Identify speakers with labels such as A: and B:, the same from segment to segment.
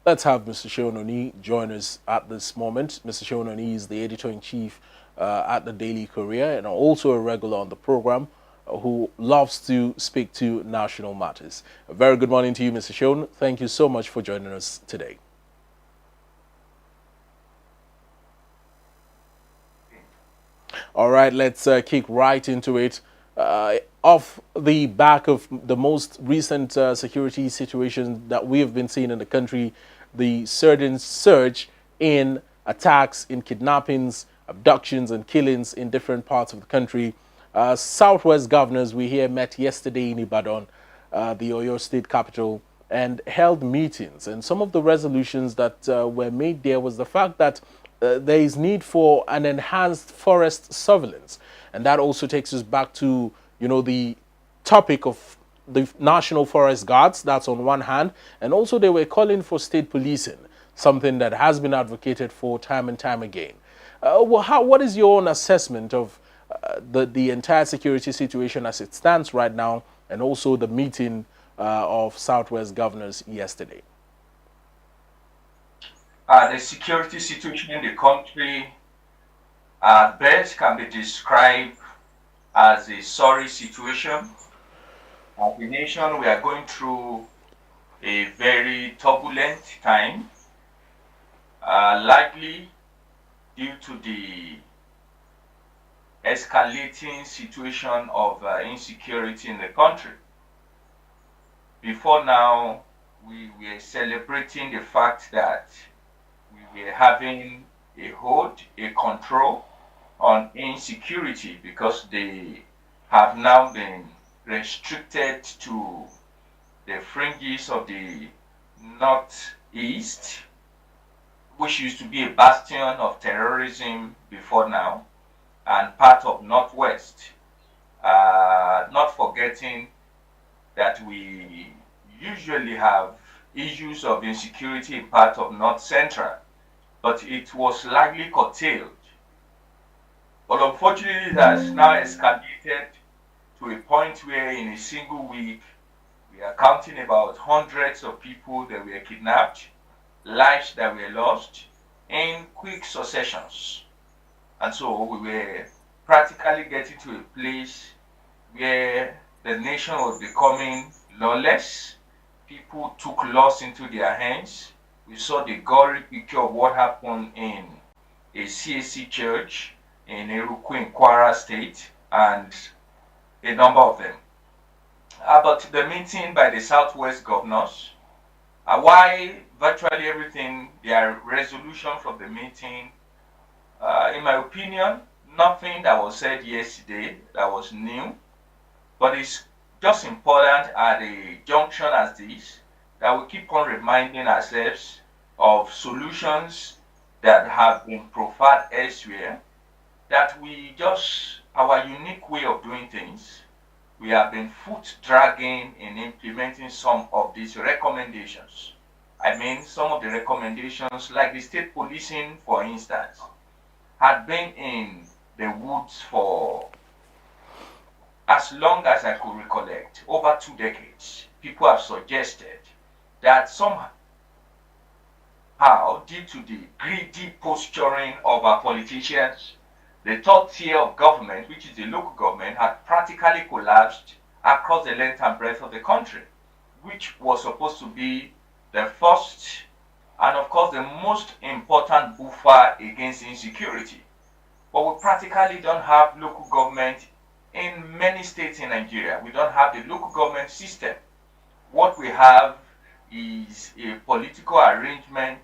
A: Let's have Mr. Seun join us at this moment. Mr. Seun is the editor-in-chief at the Daily Courier and also a regular on the program who loves to speak to national matters. A very good morning to you, Mr. Seun. Thank you so much for joining us today. All right, let's kick right into it. Off the back of the most recent security situation that we have been seeing in the country, the sudden surge in attacks, in kidnappings, abductions, and killings in different parts of the country. Southwest governors, we hear, met yesterday in Ibadan, the Oyo State capital, and held meetings. And some of the resolutions that were made there was the fact that there is need for an enhanced forest surveillance. And that also takes us back to, the topic of the National Forest Guards. That's on one hand. And also they were calling for state policing, something that has been advocated for time and time again. What is your own assessment of the entire security situation as it stands right now, and also the meeting of Southwest governors yesterday?
B: The security situation in the country at best can be described as a sorry situation. As a nation, we are going through a very turbulent time, likely due to the escalating situation of insecurity in the country. Before now, we were celebrating the fact that we were having a hold, a control on insecurity because they have now been restricted to the fringes of the northeast, which used to be a bastion of terrorism before now, and part of northwest. Not forgetting that we usually have issues of insecurity in part of north central, but it was largely curtailed. But unfortunately, it has now escalated to a point where in a single week, we are counting about hundreds of people that were kidnapped, lives that were lost in quick successions. And so we were practically getting to a place where the nation was becoming lawless. People took laws into their hands. We saw the gory picture of what happened in a CAC church in Eruku in Kwara State, and a number of them. But the meeting by the Southwest governors, why virtually everything, their resolution from the meeting, in my opinion, nothing that was said yesterday that was new, but it's just important at a junction as this that we keep on reminding ourselves of solutions that have been proffered elsewhere, that we just, our unique way of doing things, we have been foot dragging in implementing some of these recommendations. I mean, some of the recommendations, like the state policing, for instance, had been in the woods for as long as I could recollect, over 2 decades. People have suggested that somehow, due to the greedy posturing of our politicians, the third tier of government, which is the local government, had practically collapsed across the length and breadth of the country, which was supposed to be the first and, of course, the most important buffer against insecurity. But we practically don't have local government in many states in Nigeria. We don't have the local government system. What we have is a political arrangement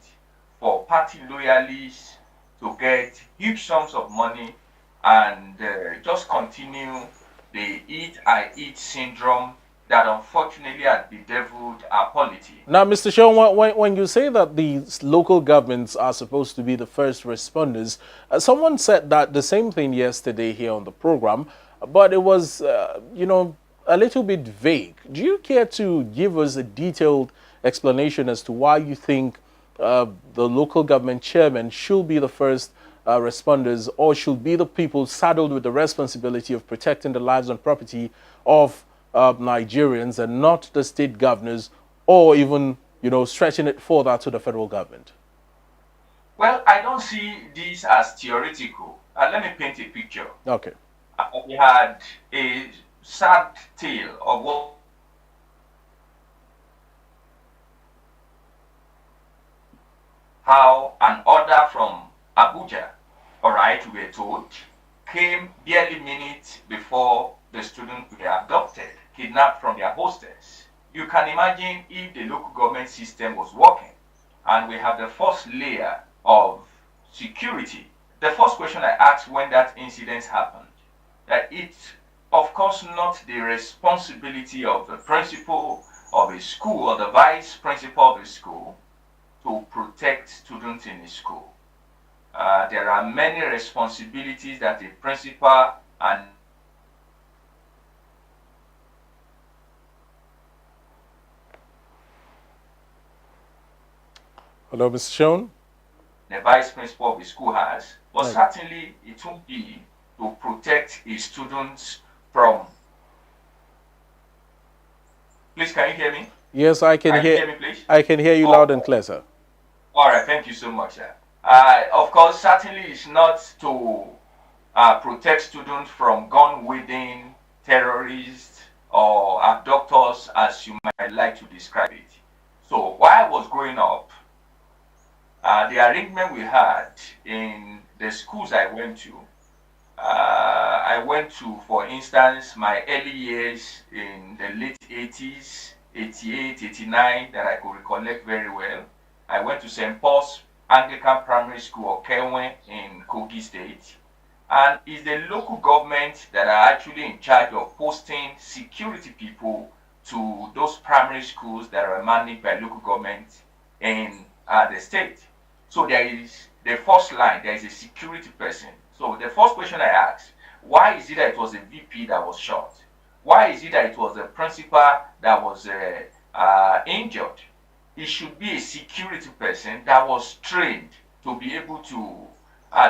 B: for party loyalists to get huge sums of money and just continue the eat I eat syndrome that unfortunately has bedeviled our polity.
A: Now, Mr. Seun, when you say that these local governments are supposed to be the first responders, someone said that the same thing yesterday here on the program, but it was, a little bit vague. Do you care to give us a detailed explanation as to why you think the local government chairman should be the first responders, or should be the people saddled with the responsibility of protecting the lives and property of Nigerians, and not the state governors or even stretching it further to the federal government?
B: Well, I don't see this as theoretical. Let me paint a picture.
A: Okay.
B: We had a sad tale of what how an order from Abuja, all right, we were told, came barely minutes before the students were abducted, kidnapped from their hostels. You can imagine if the local government system was working and we have the first layer of security. The first question I asked when that incident happened, that it's of course not the responsibility of the principal of a school or the vice principal of a school to protect students in a school. There are many responsibilities that a principal and
A: Hello, Mr. Seun?
B: the vice principal of the school has, but
A: Right.
B: certainly it won't be to protect his students from. Please, can you hear me?
A: Yes, I can
B: Can you
A: hear.
B: hear me, please?
A: I can hear you loud and clear, sir.
B: All right, thank you so much, sir. Of course, certainly it's not to protect students from gun-wielding terrorists or abductors, as you might like to describe it. So while I was growing up, the arrangement we had in the schools I went to, for instance, my early years in the late 80s, 88, 89, that I could recollect very well. I went to St. Paul's Anglican Primary School, Seun, in Kebbi State. And it's the local government that are actually in charge of posting security people to those primary schools that are managed by local government in the state. So there is the first line, there is a security person. So the first question I asked, why is it that it was a VP that was shot? Why is it that it was the principal that was injured? It should be a security person that was trained to be able to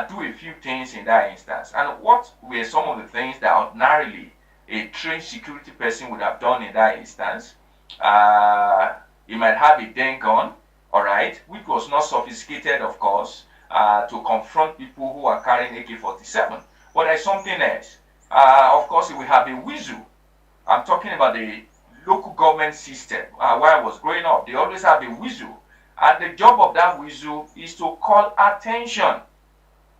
B: do a few things in that instance. And what were some of the things that ordinarily a trained security person would have done in that instance? He might have a den gun, all right, which was not sophisticated, of course, to confront people who are carrying AK-47. But there's something else. Of course, we have a whistle. I'm talking about the local government system. While I was growing up, they always have a whistle. And the job of that whistle is to call attention.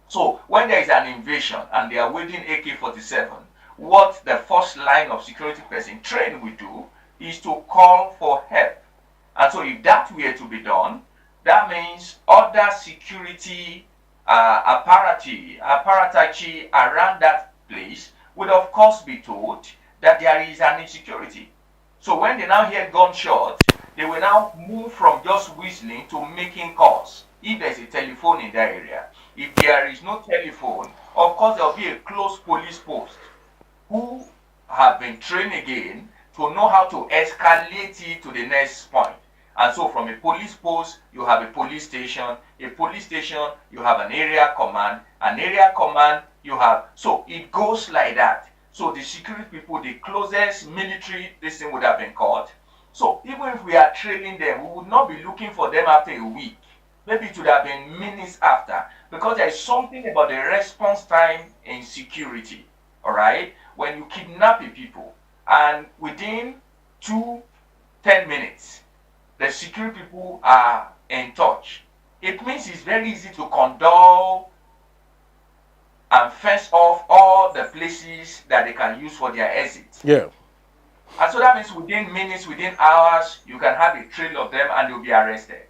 B: So when there is an invasion and they are wielding AK-47, what the first line of security person trained will do is to call for help. And so if that were to be done, that means other security apparati around that place would of course be told that there is an insecurity. So when they now hear gunshots, they will now move from just whistling to making calls. If there's a telephone in that area, if there is no telephone, of course there will be a close police post who have been trained again to know how to escalate it to the next point. And so from a police post, you have a police station, you have an area command, you have, so it goes like that. So the security people, the closest military, this thing would have been caught. So even if we are trailing them, we would not be looking for them after a week. Maybe it would have been minutes after, because there is something about the response time in security, all right? When you kidnap a people, and within 10 minutes, the security people are in touch. It means it's very easy to condole and fence off all the places that they can use for their exit.
A: Yeah.
B: And so that means within minutes, within hours, you can have a trail of them and they'll be arrested.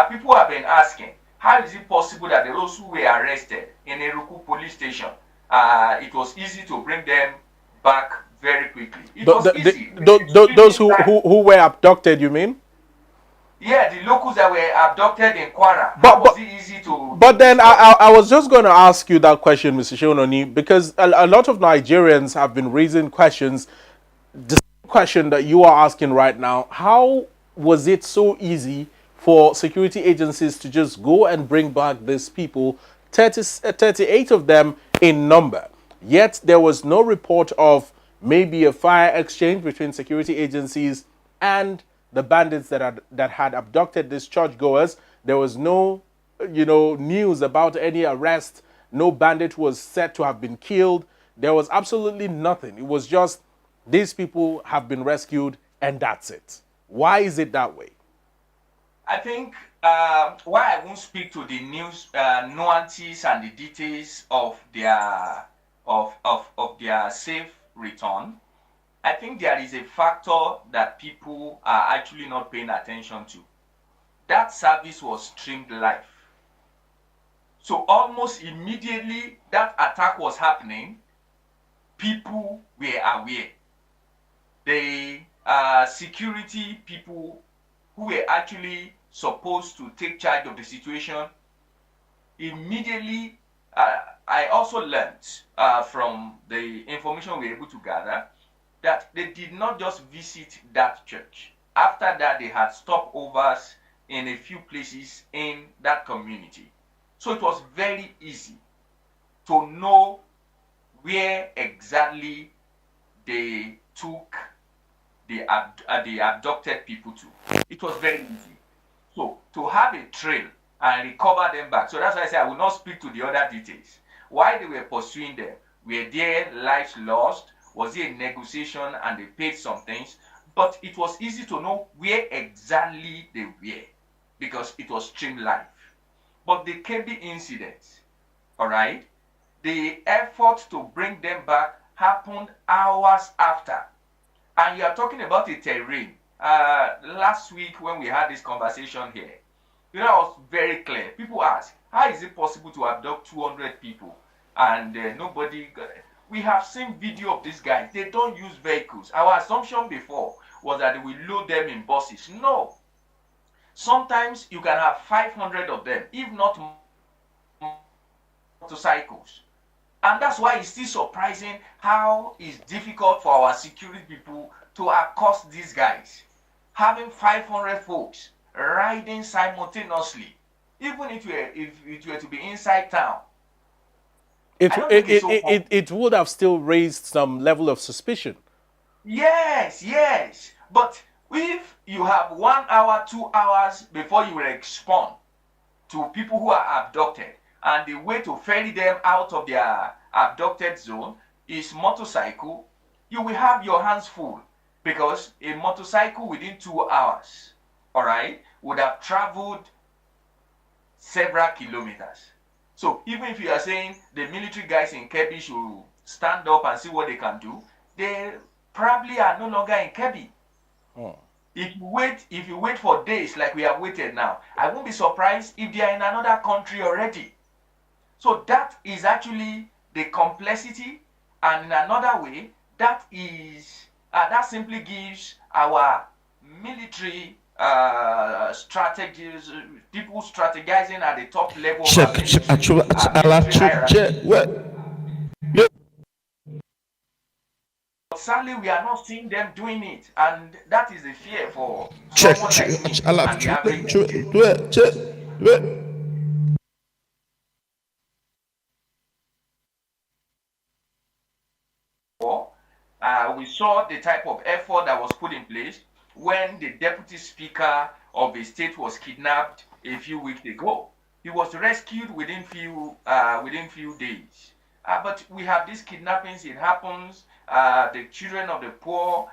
B: People have been asking, how is it possible that those who were arrested in Eruku police station, it was easy to bring them back very quickly? It was easy.
A: Those who were abducted, you mean?
B: Yeah, the locals that were abducted in Kwara.
A: But
B: was it easy to?
A: But then I was just going to ask you that question, Mr. Seun, because a lot of Nigerians have been raising questions. The question that you are asking right now: how was it so easy for security agencies to just go and bring back these people, 38 of them in number? Yet there was no report of maybe a fire exchange between security agencies and the bandits that had abducted these churchgoers. There was no, news about any arrest. No bandit was said to have been killed. There was absolutely nothing. It was just these people have been rescued and that's it. Why is it that way?
B: I think why I won't speak to the news nuances and the details of their of their safe return. I think there is a factor that people are actually not paying attention to. That service was streamed live. So almost immediately that attack was happening, people were aware. The security people who were actually supposed to take charge of the situation immediately, I also learned from the information we were able to gather that they did not just visit that church. After that, they had stopovers in a few places in that community. So it was very easy to know where exactly they took the abducted people to. It was very easy. So to have a trail and recover them back. So that's why I say I will not speak to the other details. Why they were pursuing them? Were their lives lost? Was it a negotiation and they paid some things? But it was easy to know where exactly they were because it was streamed live. But the Kebbi incident, all right, the effort to bring them back happened hours after. And you are talking about a terrain. Last week when we had this conversation here, it was very clear. People ask, how is it possible to abduct 200 people and nobody got it? We have seen video of these guys. They don't use vehicles. Our assumption before was that they will load them in buses. No. Sometimes you can have 500 of them, if not motorcycles. And that's why it's still surprising how it's difficult for our security people to accost these guys. Having 500 folks riding simultaneously, even if it were to be inside town.
A: It would have still raised some level of suspicion.
B: Yes, yes. But if you have 1 hour, 2 hours before you respond to people who are abducted, and the way to ferry them out of their abducted zone is motorcycle, you will have your hands full because a motorcycle within 2 hours, all right, would have traveled several kilometers. So even if you are saying the military guys in Kebbi should stand up and see what they can do, they probably are no longer in Kebbi. Oh. If you wait for days like we have waited now, I won't be surprised if they are in another country already. So that is actually the complexity, and in another way, that simply gives our military strategies, people strategizing at the top level of our military but sadly, we are not seeing them doing it, and that is the fear for someone like me and the average. We saw the type of effort that was put in place when the deputy speaker of a state was kidnapped a few weeks ago. He was rescued within few days. But we have these kidnappings. It happens. The children of the poor,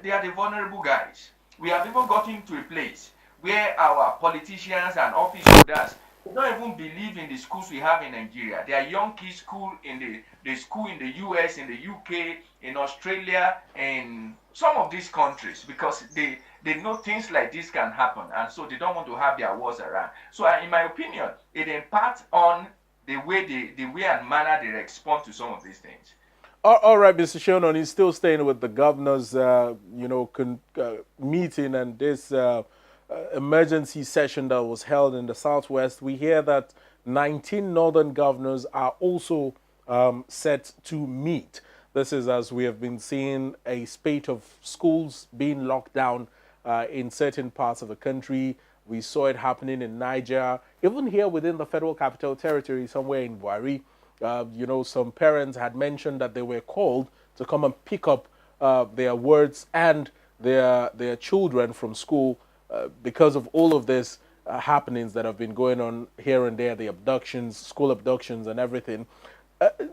B: they are the vulnerable guys. We have even gotten to a place where our politicians and office holders don't even believe in the schools we have in Nigeria. There are young kids school in the school in the US, in the UK, in Australia, in some of these countries because they know things like this can happen, and so they don't want to have their wars around. So in my opinion, it impacts on the way and manner they respond to some of these things.
A: All right, Mr. Seun, he's still staying with the governor's, meeting and this emergency session that was held in the Southwest. We hear that 19 northern governors are also set to meet. This is as we have been seeing a spate of schools being locked down in certain parts of the country. We saw it happening in Niger, even here within the Federal Capital Territory, somewhere in Buari. Some parents had mentioned that they were called to come and pick up their words and their children from school because of all of this happenings that have been going on here and there, the abductions, school abductions, and everything.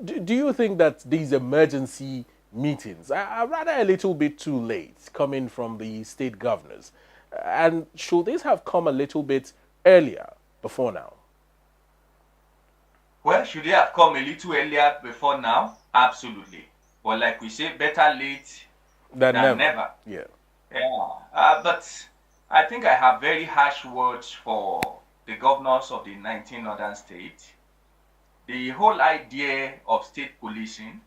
A: Do you think that these emergency meetings are rather a little bit too late coming from the state governors? And should this have come a little bit earlier before now?
B: Well, should they have come a little earlier before now? Absolutely. But like we say, better late than never.
A: Yeah.
B: Yeah. But I think I have very harsh words for the governors of the 19 northern states. The whole idea of state policing,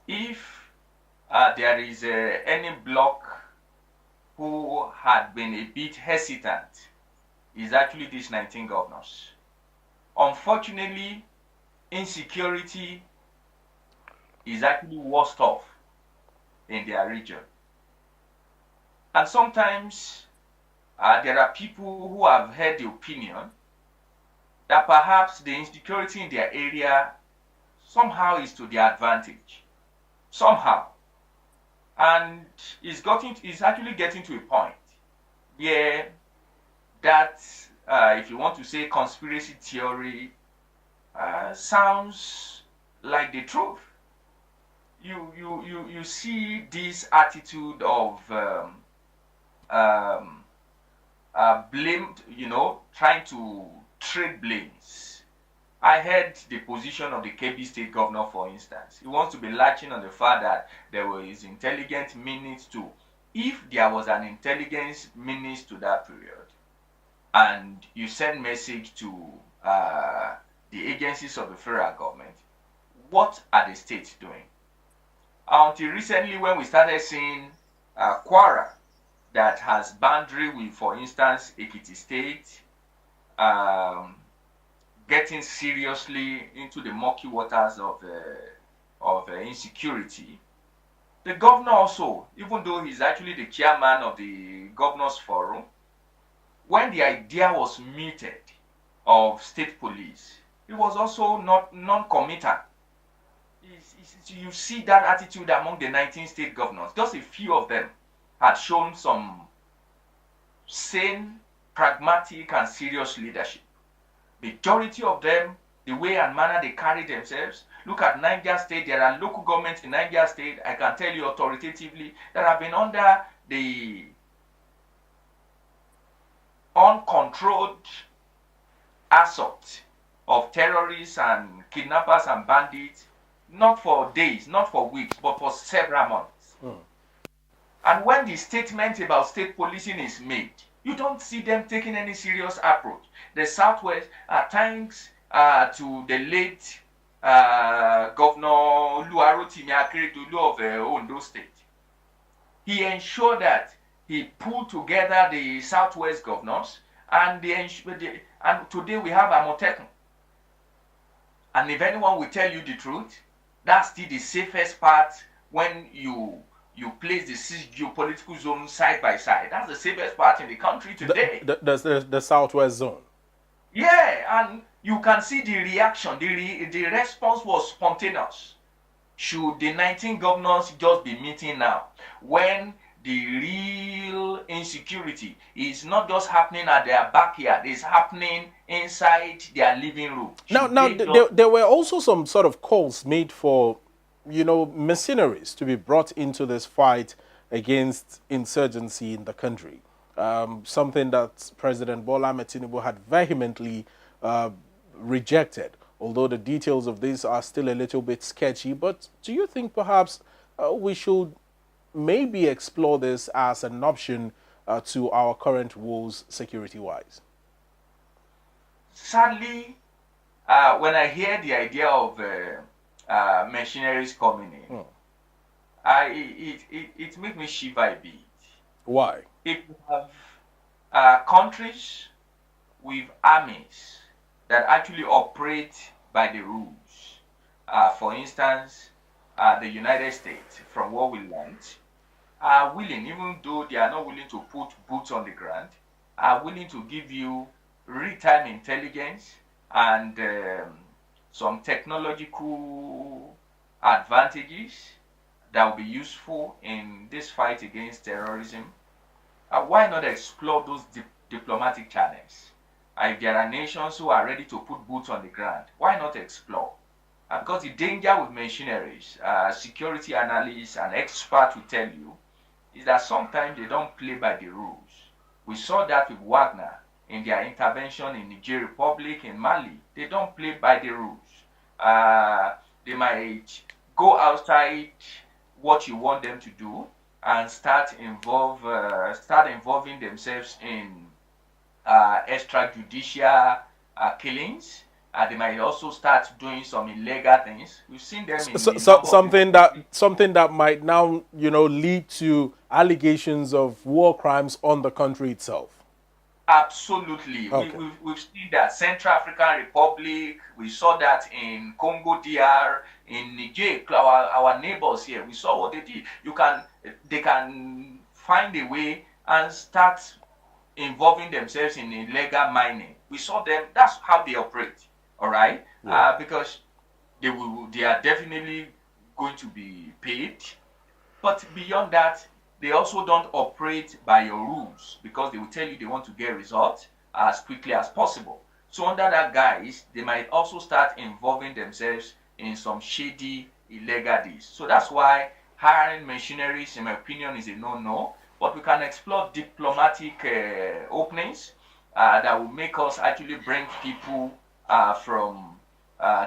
B: if there is any bloc who had been a bit hesitant, is actually these 19 governors. Unfortunately, insecurity is actually worst off in their region. And sometimes there are people who have heard the opinion that perhaps the insecurity in their area somehow is to their advantage. Somehow. And it's actually getting to a point where that, if you want to say conspiracy theory, sounds like the truth. You see this attitude of blame, trying to trade blames. I heard the position of the Kebbi State Governor, for instance. He wants to be latching on the fact that there was intelligence menace to. If there was an intelligence menace to that period, and you send message to the agencies of the federal government, what are the states doing? Until recently, when we started seeing Kwara that has boundary with, for instance, Ekiti State, getting seriously into the murky waters of insecurity, the governor also, even though he's actually the chairman of the Governors Forum, when the idea was mooted of state police, he was also not non-committal. You see that attitude among the 19 state governors. Just a few of them had shown some sane, pragmatic, and serious leadership. Majority of them, the way and manner they carry themselves. Look at Niger State. There are local governments in Niger State, I can tell you authoritatively, that have been under the uncontrolled assault of terrorists and kidnappers and bandits, not for days, not for weeks, but for several months. And when the statement about state policing is made, you don't see them taking any serious approach. The Southwest, thanks to the late Governor Oluwarotimi Akeredolu of Ondo State, he ensured that he pulled together the Southwest governors, and today we have Amotekun. And if anyone will tell you the truth, that's still the safest part when you place the six geopolitical zones side by side. That's the safest part in the country today.
A: The Southwest zone.
B: Yeah, and you can see the reaction. The response was spontaneous. Should the 19 governors just be meeting now, when the real insecurity is not just happening at their backyard, it's happening inside their living room?
A: There were also some sort of calls made for, mercenaries to be brought into this fight against insurgency in the country. Something that President Bola Ahmed Tinubu had vehemently rejected, although the details of this are still a little bit sketchy. But do you think perhaps we should maybe explore this as an option to our current woes security-wise?
B: Sadly, when I hear the idea of mercenaries coming in, it makes me shiver a bit.
A: Why?
B: If you have countries with armies that actually operate by the rules, for instance, the United States, from what we learned, are willing, even though they are not willing to put boots on the ground, are willing to give you real-time intelligence and some technological advantages that will be useful in this fight against terrorism, why not explore those diplomatic channels? If there are nations who are ready to put boots on the ground, why not explore? Because the danger with machineries, security analysts and experts will tell you, is that sometimes they don't play by the rules. We saw that with Wagner in their intervention in Niger Republic, in Mali. They don't play by the rules. They might go outside what you want them to do and start involving themselves in extrajudicial killings. They might also start doing some illegal things. We've seen them in a number of
A: Something that might now, lead to allegations of war crimes on the country itself.
B: Absolutely.
A: Okay.
B: We've seen that Central African Republic, we saw that in Congo DR, in Niger, our neighbors here, we saw what they did. They can find a way and start involving themselves in illegal mining. We saw them, that's how they operate, all right?
A: Yeah.
B: Because they are definitely going to be paid. But beyond that, they also don't operate by your rules because they will tell you they want to get results as quickly as possible. So under that guise, they might also start involving themselves in some shady illegal deeds. So that's why hiring machineries, in my opinion, is a no-no. But we can explore diplomatic openings that will make us actually bring people from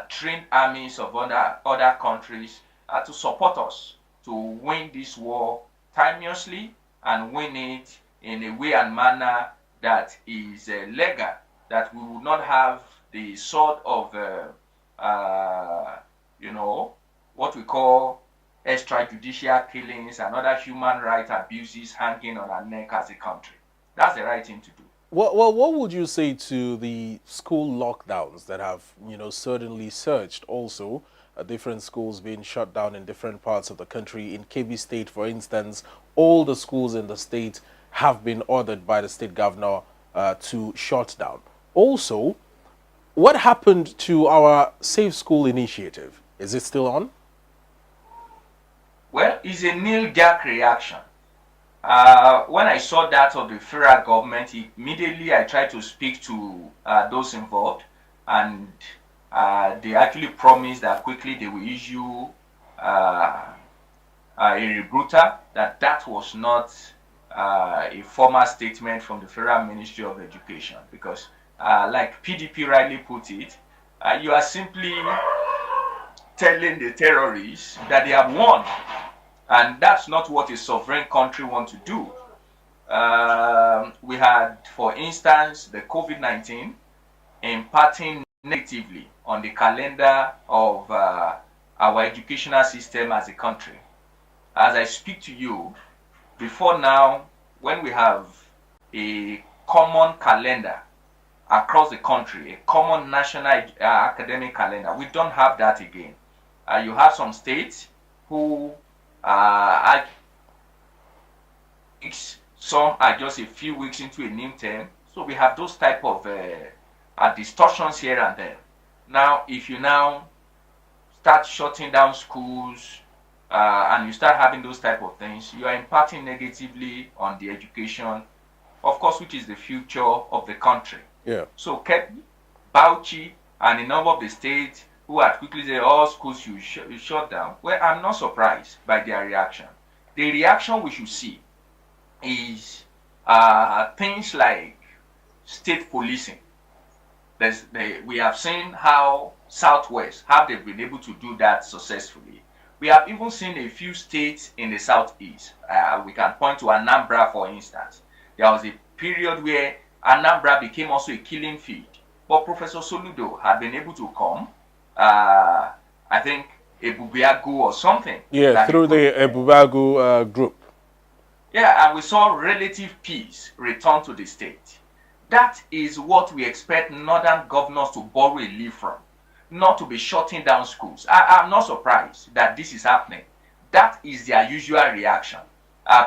B: trained armies of other countries to support us to win this war timeously and win it in a way and manner that is legal, that we will not have the sort of, what we call extrajudicial killings and other human rights abuses hanging on our neck as a country. That's the right thing to do.
A: What would you say to the school lockdowns that have, certainly surged also? Different schools being shut down in different parts of the country. In Kebbi State, for instance, all the schools in the state have been ordered by the state governor to shut down. Also, what happened to our Safe School initiative? Is it still on?
B: Well, it's a knee-jerk reaction. When I saw that of the federal government, immediately I tried to speak to those involved, and they actually promised that quickly they will issue a rebuttal, that was not a formal statement from the Federal Ministry of Education, because like PDP rightly put it, you are simply telling the terrorists that they have won, and that's not what a sovereign country wants to do. We had, for instance, the COVID-19 impacting negatively on the calendar of our educational system as a country. As I speak to you, before now, when we have a common calendar across the country, a common national academic calendar, we don't have that again. You have some states who some are just a few weeks into a new term. So we have those type of distortions here and there. Now, if you now start shutting down schools and you start having those type of things, you are impacting negatively on the education, of course, which is the future of the country.
A: Yeah.
B: So Kebbi, Bauchi, and a number of the states who had quickly said all schools should shut down, well, I'm not surprised by their reaction. The reaction we should see is things like state policing. We have seen how Southwest, how they've been able to do that successfully. We have even seen a few states in the Southeast. We can point to Anambra, for instance. There was a period where Anambra became also a killing field. But Professor Soludo had been able to come, I think, Ebubiagu or something.
A: Yeah, through the Ebubiagu group.
B: Yeah, and we saw relative peace return to the state. That is what we expect northern governors to borrow a leaf from, not to be shutting down schools. I'm not surprised that this is happening. That is their usual reaction.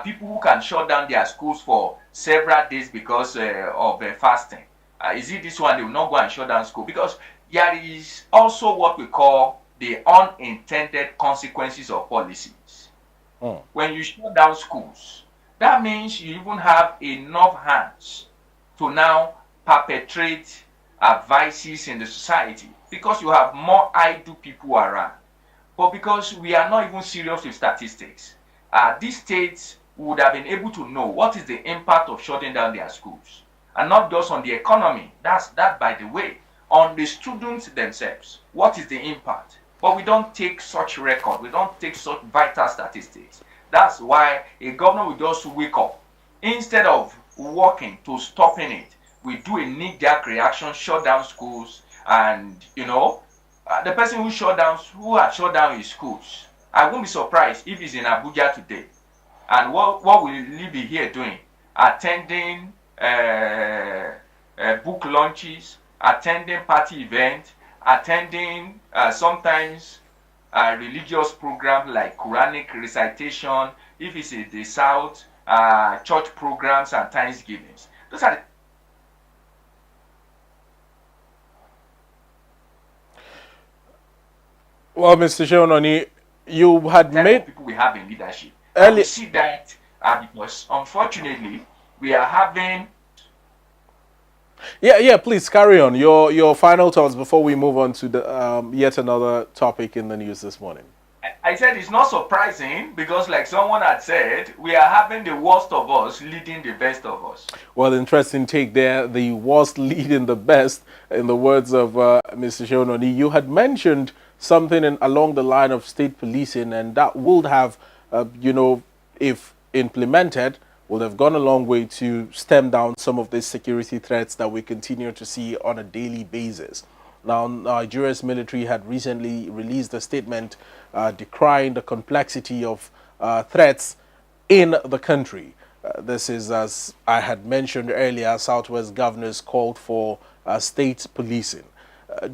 B: People who can shut down their schools for several days because of fasting. Is it this one they will not go and shut down school? Because there is also what we call the unintended consequences of policies.
A: Mm.
B: When you shut down schools, that means you even have enough hands to now perpetrate vices in the society because you have more idle people around. But because we are not even serious with statistics, these states would have been able to know what is the impact of shutting down their schools, and not just on the economy. That's that, by the way, on the students themselves. What is the impact? But we don't take such record. We don't take such vital statistics. That's why a governor will just wake up instead of working to stopping it. We do a knee-jerk reaction, shut down schools, and the person who had shut down his schools, I won't be surprised if he's in Abuja today. And what will he be here doing? Attending book launches, attending party events, attending sometimes religious programs like Quranic recitation, if it's in the South, church programs and Thanksgivings. Those are the
A: Well, Mr. Seun, you had
B: type
A: made
B: of people we have in leadership. And we
A: early.
B: see that because unfortunately we are having.
A: Yeah, yeah. Please carry on your final thoughts before we move on to the yet another topic in the news this morning.
B: I said it's not surprising because, like someone had said, we are having the worst of us leading the best of us.
A: Well, interesting take there. The worst leading the best, in the words of Mr. Seun. You had mentioned something along the line of state policing, and that would have, if implemented, would have gone a long way to stem down some of the security threats that we continue to see on a daily basis. Now, Nigeria's military had recently released a statement decrying the complexity of threats in the country. This is, as I had mentioned earlier, Southwest governors called for state policing.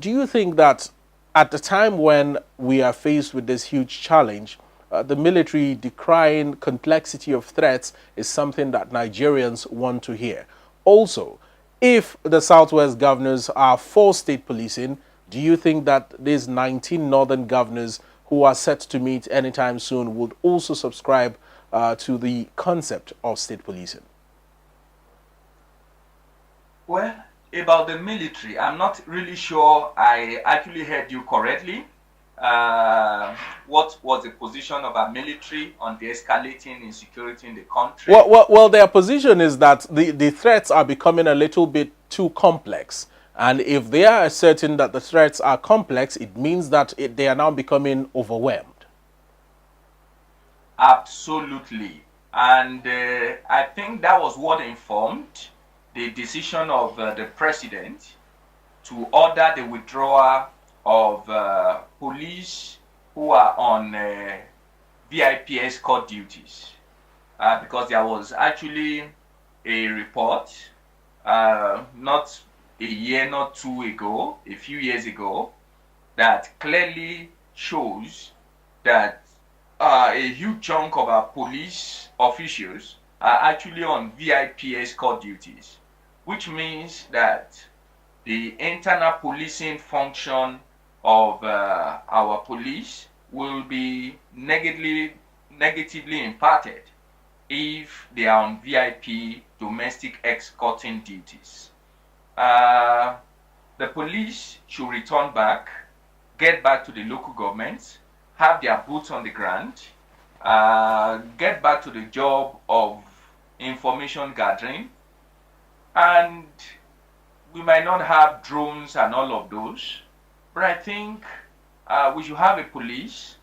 A: Do you think that at the time when we are faced with this huge challenge, the military decrying complexity of threats is something that Nigerians want to hear? Also, if the Southwest governors are for state policing, do you think that these 19 northern governors who are set to meet anytime soon would also subscribe to the concept of state policing?
B: Well, about the military, I'm not really sure I actually heard you correctly. What was the position of our military on the escalating insecurity in the country?
A: Well, their position is that the threats are becoming a little bit too complex. And if they are asserting that the threats are complex, it means that they are now becoming overwhelmed.
B: Absolutely. And I think that was what informed the decision of the president to order the withdrawal of police who are on VIP escort duties. Because there was actually a report not a year, not two ago, a few years ago, that clearly shows that a huge chunk of our police officials are actually on VIP escort duties, which means that the internal policing function of our police will be negatively impacted if they are on VIP domestic escorting duties. The police should return back, get back to the local governments, have their boots on the ground, get back to the job of information gathering, and we might not have drones and all of those, but I think we should have a police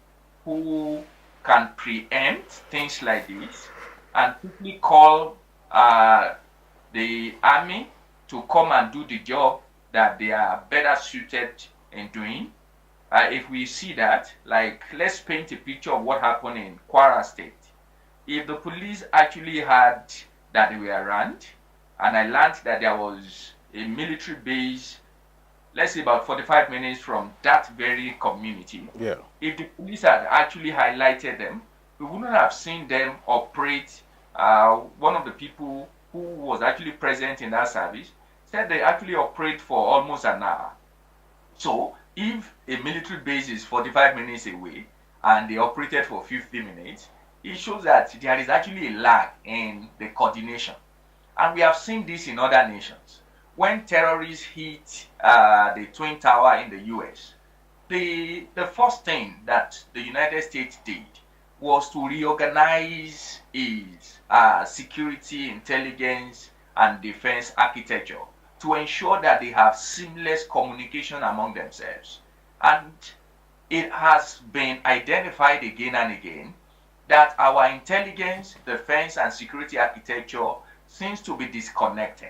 B: who can preempt things like this and quickly call the army to come and do the job that they are better suited in doing. If we see that, like, let's paint a picture of what happened in Kwara State. If the police actually had that they were around, and I learned that there was a military base, let's say about 45 minutes from that very community.
A: Yeah.
B: If the police had actually highlighted them, we wouldn't have seen them operate. One of the people who was actually present in that service said they actually operate for almost an hour. So if a military base is 45 minutes away and they operated for 50 minutes, it shows that there is actually a lag in the coordination. And we have seen this in other nations. When terrorists hit the Twin Tower in the US, the first thing that the United States did was to reorganize its security, intelligence, and defense architecture to ensure that they have seamless communication among themselves. And it has been identified again and again that our intelligence, defense, and security architecture seems to be disconnected.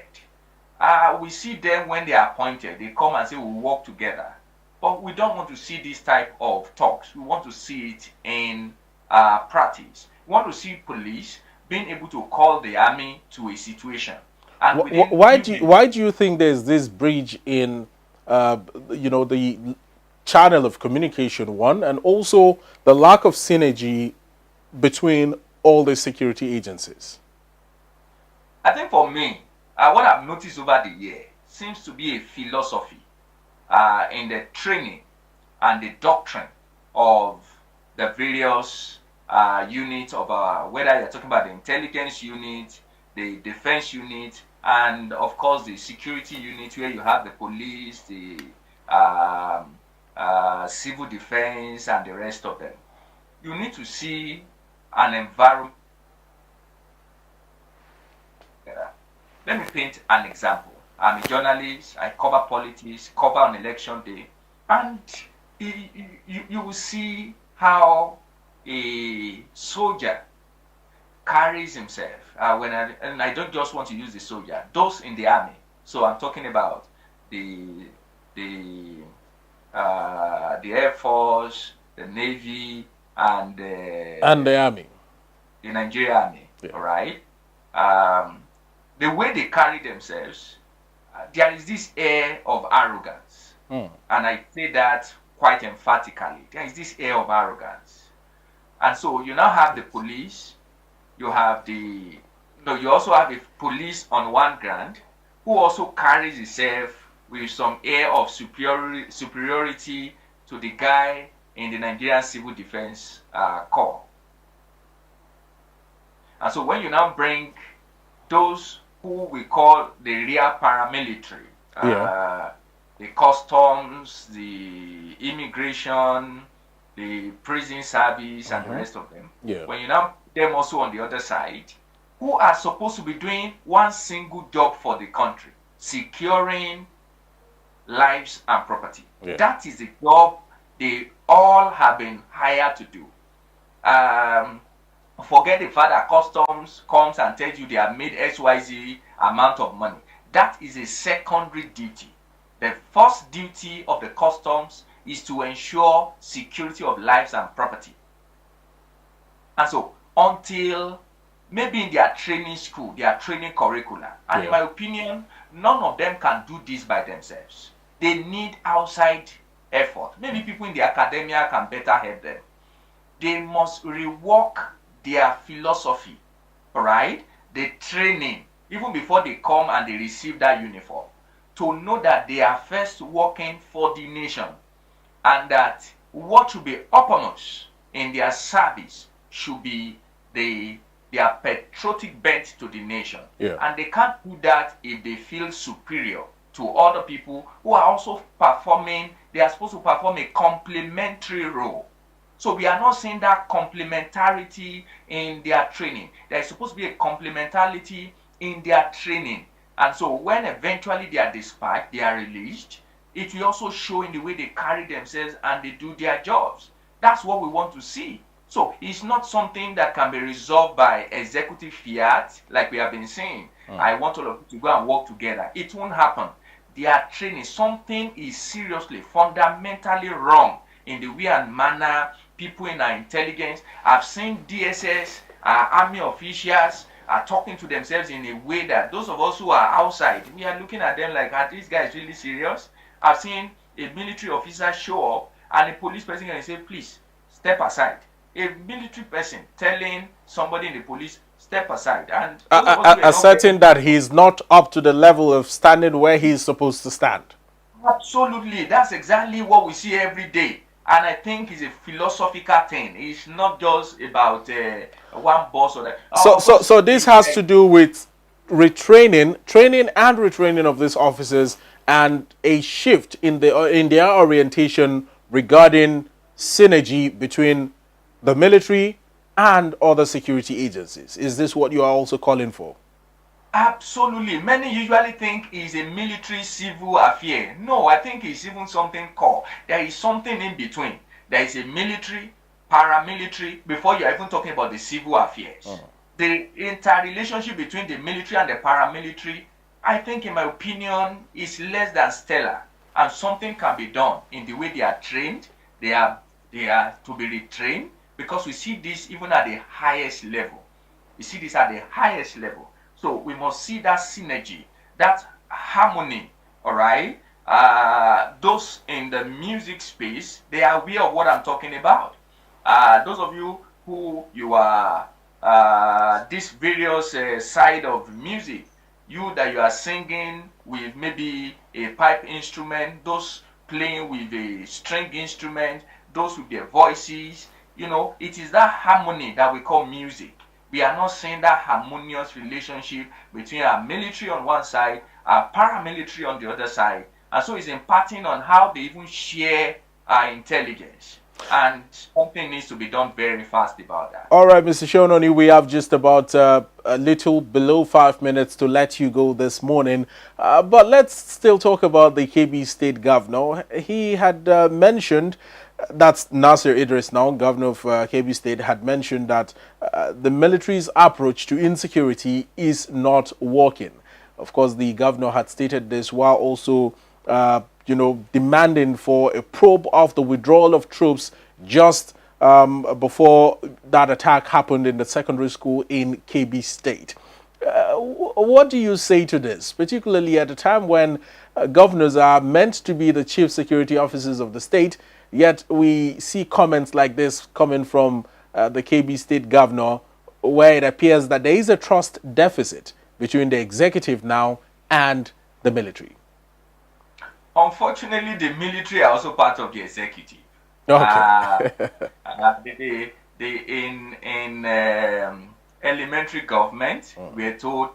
B: We see them when they are appointed, they come and say we'll work together. But we don't want to see this type of talks. We want to see it in practice. We want to see police being able to call the army to a situation. And
A: Why do you think there's this bridge in, the channel of communication, one, and also the lack of synergy between all the security agencies?
B: I think for me, what I've noticed over the year seems to be a philosophy in the training and the doctrine of the various units of whether you're talking about the intelligence unit, the defense unit, and of course the security unit, where you have the police, the civil defense, and the rest of them. You need to see an environment. Let me paint an example. I'm a journalist, I cover politics, cover on election day, and you will see how a soldier carries himself. And I don't just want to use the soldier, those in the army. So I'm talking about the Air Force, the Navy, and
A: the army,
B: the Nigerian Army. Yeah. All right. The way they carry themselves, there is this air of arrogance, and I say that quite emphatically. There is this air of arrogance, and so you now have the police. You have you also have a police on one ground who also carries himself with some air of superiority to the guy in the Nigerian Civil Defense Corps. And so when you now bring those who we call the real paramilitary, the customs, the immigration, the prison service, and the rest of them, when you now put them also on the other side, who are supposed to be doing one single job for the country, securing lives and property. That is the job they all have been hired to do. Forget the fact that customs comes and tells you they have made XYZ amount of money. That is a secondary duty. The first duty of the customs is to ensure security of lives and property. And so, until maybe in their training school, their training curricula, and in my opinion, none of them can do this by themselves. They need outside effort. Maybe people in the academia can better help them. They must rework their philosophy, right? The training, even before they come and they receive that uniform, to know that they are first working for the nation, and that what should be uppermost in their service should be their patriotic bent to the nation. And they can't do that if they feel superior to other people who are also performing. They are supposed to perform a complementary role. So we are not seeing that complementarity in their training. There is supposed to be a complementarity in their training. And so when eventually they are dispatched, they are released, it will also show in the way they carry themselves and they do their jobs. That's what we want to see. So it's not something that can be resolved by executive fiat, like we have been saying. I want all of you to go and work together. It won't happen. Their training, something is seriously, fundamentally wrong in the way and manner people in our intelligence. I've seen DSS, army officials are talking to themselves in a way that those of us who are outside, we are looking at them like, are these guys really serious? I've seen a military officer show up and a police person can say, please, step aside. A military person telling somebody in the police, step aside. And
A: asserting that he's not up to the level of standing where he's supposed to stand.
B: Absolutely. That's exactly what we see every day. And I think it's a philosophical thing. It's not just about one boss or that.
A: So,
B: Of
A: so,
B: course,
A: so this has to do with training and retraining of these officers, and a shift in their orientation regarding synergy between the military and other security agencies. Is this what you are also calling for?
B: absolutely. Many usually think it's a military civil affair. No, I think it's even something core. There is something in between. There is a military, paramilitary, before you're even talking about the civil affairs. The interrelationship between the military and the paramilitary, I think, in my opinion, is less than stellar. And something can be done in the way they are trained. They are to be retrained, because we see this even at the highest level. We see this at the highest level. So we must see that synergy, that harmony, all right? Those in the music space, they are aware of what I'm talking about. Those of you who you are this various side of music, you that you are singing with maybe a pipe instrument, those playing with a string instrument, those with their voices, it is that harmony that we call music. We are not seeing that harmonious relationship between our military on one side, our paramilitary on the other side. And so it's impacting on how they even share our intelligence. And something needs to be done very fast about that.
A: All right, Mr. Shononi, we have just about a little below 5 minutes to let you go this morning. But let's still talk about the Kebbi State Governor. He had mentioned, that's Nasir Idris now, Governor of Kebbi State, had mentioned that the military's approach to insecurity is not working. Of course, the governor had stated this while also demanding for a probe of the withdrawal of troops just before that attack happened in the secondary school in Kebbi State. What do you say to this, particularly at a time when governors are meant to be the chief security officers of the state, yet we see comments like this coming from the Kebbi State Governor, where it appears that there is a trust deficit between the executive now and the military?
B: Unfortunately, the military are also part of the executive.
A: Okay.
B: In elementary government, we are told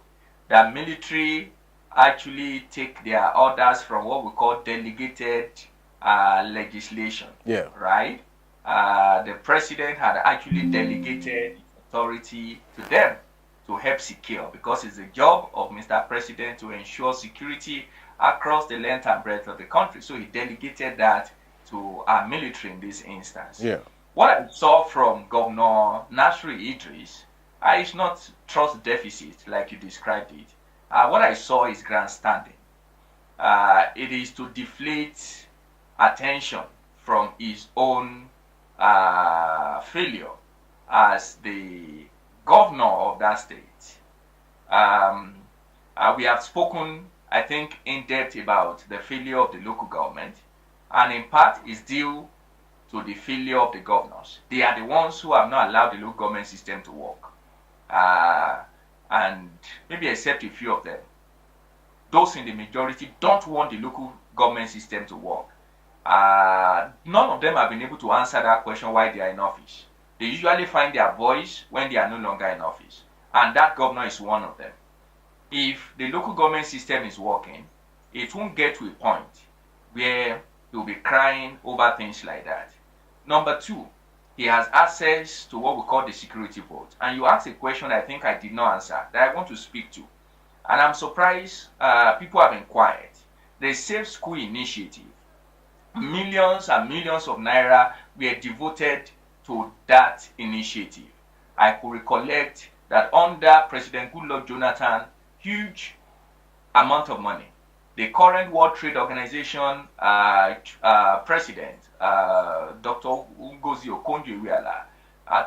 B: that military actually take their orders from what we call delegated legislation.
A: Yeah.
B: Right? The president had actually delegated authority to them to help secure, because it's the job of Mr. President to ensure security across the length and breadth of the country. So he delegated that to our military in this instance.
A: Yeah.
B: What I saw from Governor Nasir Idris is not trust deficit like you described it. What I saw is grandstanding. It is to deflate attention from his own failure as the governor of that state. We have spoken, I think, in depth about the failure of the local government, and in part is due to the failure of the governors. They are the ones who have not allowed the local government system to work. And maybe except a few of them, those in the majority don't want the local government system to work. None of them have been able to answer that question why they are in office. They usually find their voice when they are no longer in office. And that governor is one of them. If the local government system is working, it won't get to a point where he'll be crying over things like that. Number two, he has access to what we call the security vote. And you asked a question I think I did not answer that I want to speak to. And I'm surprised people have been quiet. The Safe School Initiative, millions and millions of naira were devoted to that initiative. I could recollect that under President Goodluck Jonathan, huge amount of money. The current World Trade Organization president, Dr. Ngozi Okonjo-Iweala,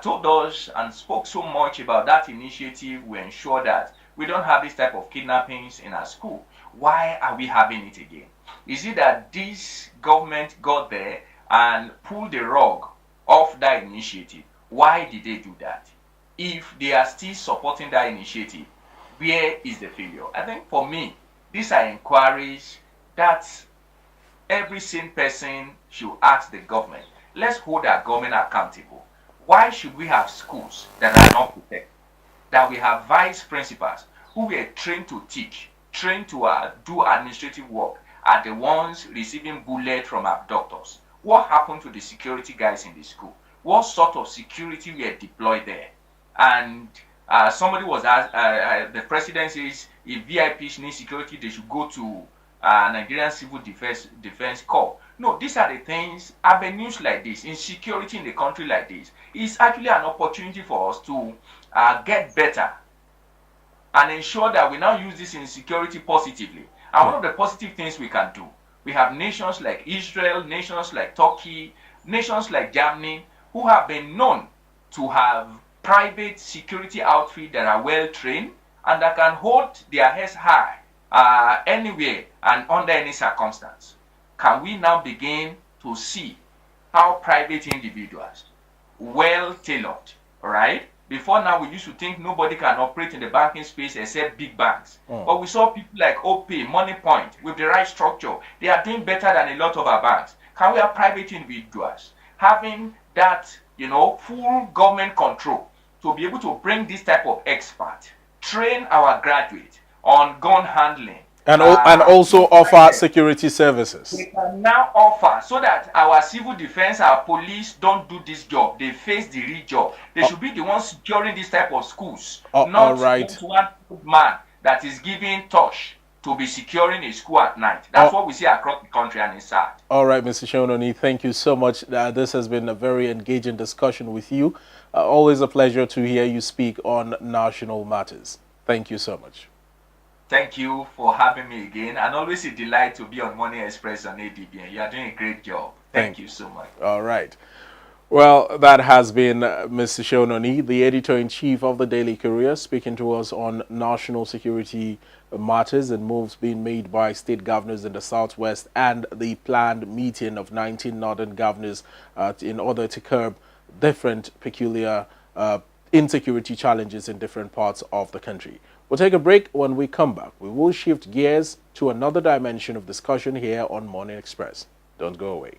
B: told us and spoke so much about that initiative. We ensure that we don't have this type of kidnappings in our school. Why are we having it again? Is it that this government got there and pulled the rug off that initiative? Why did they do that? If they are still supporting that initiative, where is the failure? I think for me, these are inquiries that every sane person should ask the government. let's hold our government accountable. Why should we have schools that are not protected? That we have vice principals who were trained to teach, trained to do administrative work, are the ones receiving bullets from abductors. What happened to the security guys in the school? What sort of security were deployed there? And somebody was asked, the president says if VIPs need security, they should go to Nigerian Civil Defense Corps. No, these are the things, avenues like this, insecurity in the country like this, is actually an opportunity for us to get better and ensure that we now use this insecurity positively. And one of the positive things we can do, we have nations like Israel, nations like Turkey, nations like Germany, who have been known to have private security outfits that are well trained and that can hold their heads high anywhere and under any circumstance. Can we now begin to see how private individuals, well tailored, right? Before now, we used to think nobody can operate in the banking space except big banks. But we saw people like OPay, MoneyPoint, with the right structure. They are doing better than a lot of our banks. Can we have private individuals having that, full government control to be able to bring this type of expert, train our graduates on gun handling,
A: and also offer security services?
B: We can now offer so that our civil defense, our police don't do this job. They face the real job. They should be the ones securing this type of schools, not one man that is giving touch to be securing a school at night. That's what we see across the country, and it's sad.
A: All right, Mr. Seun, thank you so much. This has been a very engaging discussion with you. Always a pleasure to hear you speak on national matters. Thank you so much.
B: Thank you for having me again, and always a delight to be on Money Express on ADBN. You are doing a great job. Thank you so much.
A: All right. Well, that has been Mr. Seun, the editor-in-chief of the Daily Courier, speaking to us on national security matters and moves being made by state governors in the Southwest and the planned meeting of 19 northern governors in order to curb different peculiar insecurity challenges in different parts of the country. We'll take a break. When we come back, we will shift gears to another dimension of discussion here on Morning Express. Don't go away.